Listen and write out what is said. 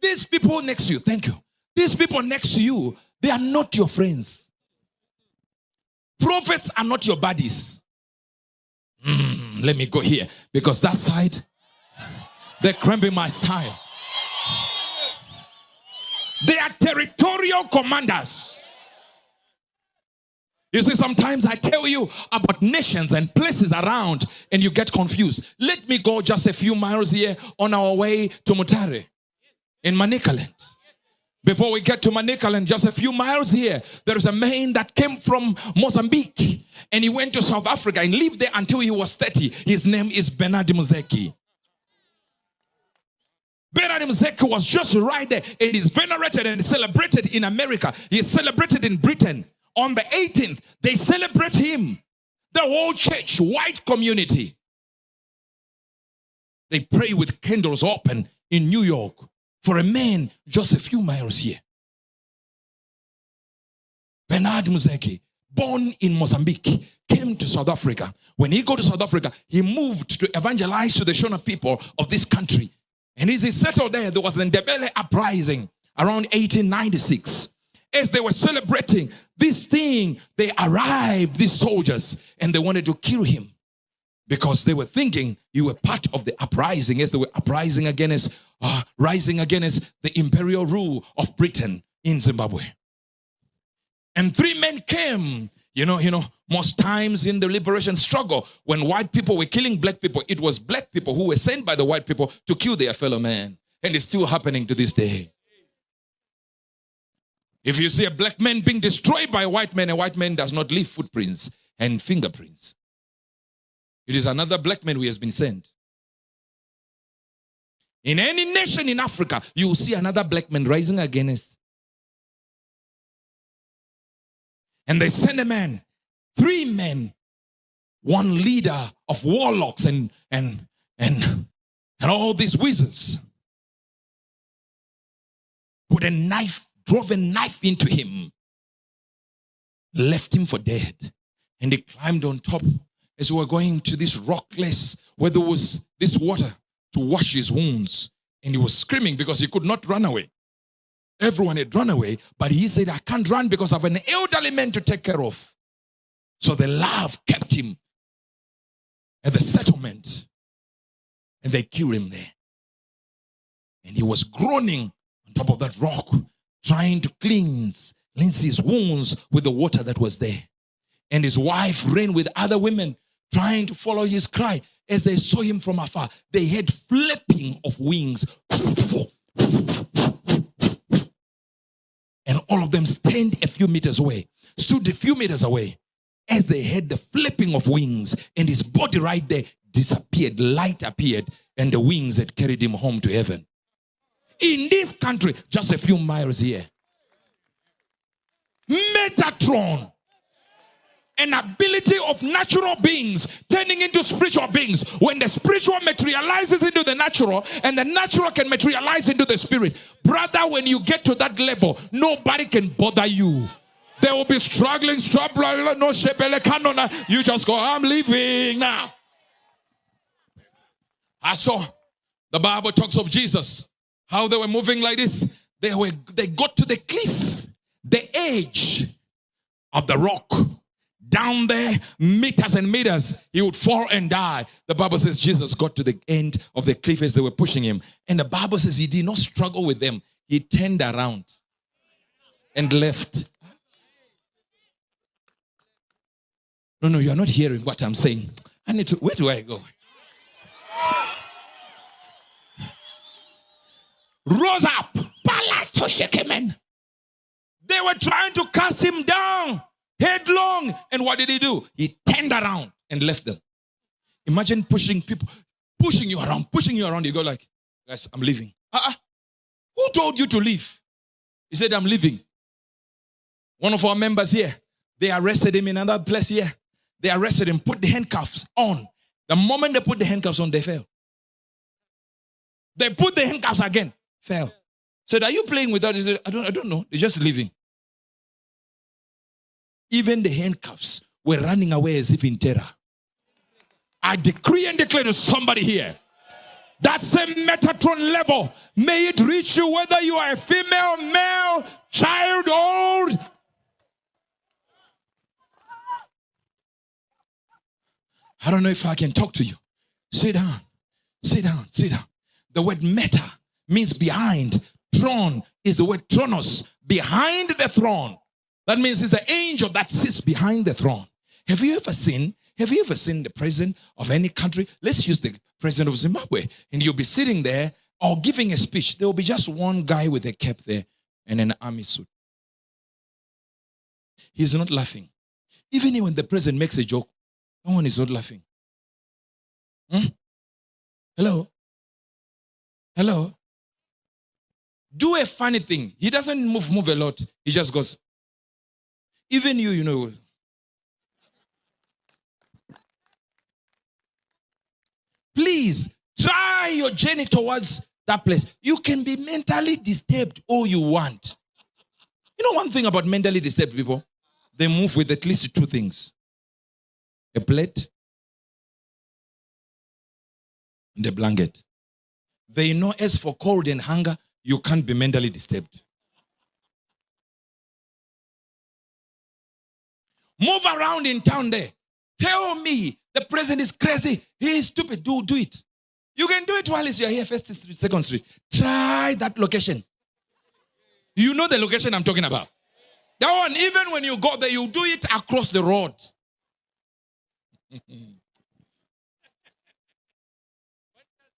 These people next to you, thank you. These people next to you, they are not your friends. Prophets are not your buddies. Let me go here, because that side, they're cramping my style. They are territorial commanders. You see, sometimes I tell you about nations and places around and you get confused. Let me go just a few miles here on our way to Mutare in Manicaland. Before we get to Manicaland, just a few miles here, there is a man that came from Mozambique and he went to South Africa and lived there until he was 30. His name is Mizeki. Mizeki was just right there. It is venerated and celebrated in America. He is celebrated in Britain. On the 18th, they celebrate him. The whole church, white community. They pray with candles open in New York for a man just a few miles here. Mizeki, born in Mozambique, came to South Africa. When he got to South Africa, he moved to evangelize to the Shona people of this country. And as he settled there, there was the Ndebele uprising around 1896. As they were celebrating this thing, they arrived, these soldiers, and they wanted to kill him because they were thinking you were part of the uprising, as they were rising against the imperial rule of Britain in Zimbabwe. And 3 men came. You know, most times in the liberation struggle, when white people were killing black people, it was black people who were sent by the white people to kill their fellow man. And it's still happening to this day. If you see a black man being destroyed by a white man does not leave footprints and fingerprints. It is another black man who has been sent. In any nation in Africa, you will see another black man rising against. And they send a man, 3 men, one leader of warlocks and all these wizards, put a knife, drove a knife into him, left him for dead. And they climbed on top as we were going to this rock place where there was this water to wash his wounds. And he was screaming because he could not run away. Everyone had run away, but he said, I can't run because I have an elderly man to take care of. So the love kept him at the settlement, and they killed him there. And he was groaning on top of that rock, trying to cleanse his wounds with the water that was there. And his wife ran with other women, trying to follow his cry. As they saw him from afar, they heard flapping of wings. And all of them stood a few meters away. As they heard the flapping of wings, and his body right there disappeared, light appeared, and the wings had carried him home to heaven. In this country, just a few miles here. Metatron. An ability of natural beings turning into spiritual beings. When the spiritual materializes into the natural, and the natural can materialize into the spirit. Brother, when you get to that level, nobody can bother you. They will be struggling, no shepele. You just go, I'm leaving now. I saw the Bible talks of Jesus, how they were moving like this. They got to the cliff, the edge of the rock. Down there, meters and meters, he would fall and die. The Bible says Jesus got to the end of the cliff as they were pushing him. And the Bible says he did not struggle with them. He turned around and left. No, you are not hearing what I'm saying. Where do I go? Rose up. They were trying to cast him down. Headlong. And what did he do? He turned around and left them. Imagine pushing people, pushing you around. You go like, guys, I'm leaving. Who told you to leave? He said, I'm leaving. One of our members here, they arrested him in another place here. They arrested him, put the handcuffs on. The moment they put the handcuffs on, they fell. They put the handcuffs again, fell. Said, are you playing with that? He said, I don't know. They're just leaving. Even the handcuffs were running away as if in terror. I decree and declare to somebody here, That's a Metatron level. May it reach you whether you are a female, male, child, old. I don't know if I can talk to you. Sit down. Sit down. Sit down. The word meta means behind. Tron is the word tronos. Behind the throne. That means it's the angel that sits behind the throne. Have you ever seen the president of any country? Let's use the president of Zimbabwe. And you'll be sitting there or giving a speech. There will be just one guy with a cap there and an army suit. He's not laughing. Even when the president makes a joke, no one is not laughing. Hello? Hello? Do a funny thing. He doesn't move a lot. He just goes. Even you know. Please, try your journey towards that place. You can be mentally disturbed all you want. You know one thing about mentally disturbed people? They move with at least two things. A plate and a blanket. They know as for cold and hunger, you can't be mentally disturbed. Move around in town there. Tell me the president is crazy. He is stupid. Do it. You can do it while you're here, First Street, Second Street. Try that location. You know the location I'm talking about. That one, even when you go there, you do it across the road.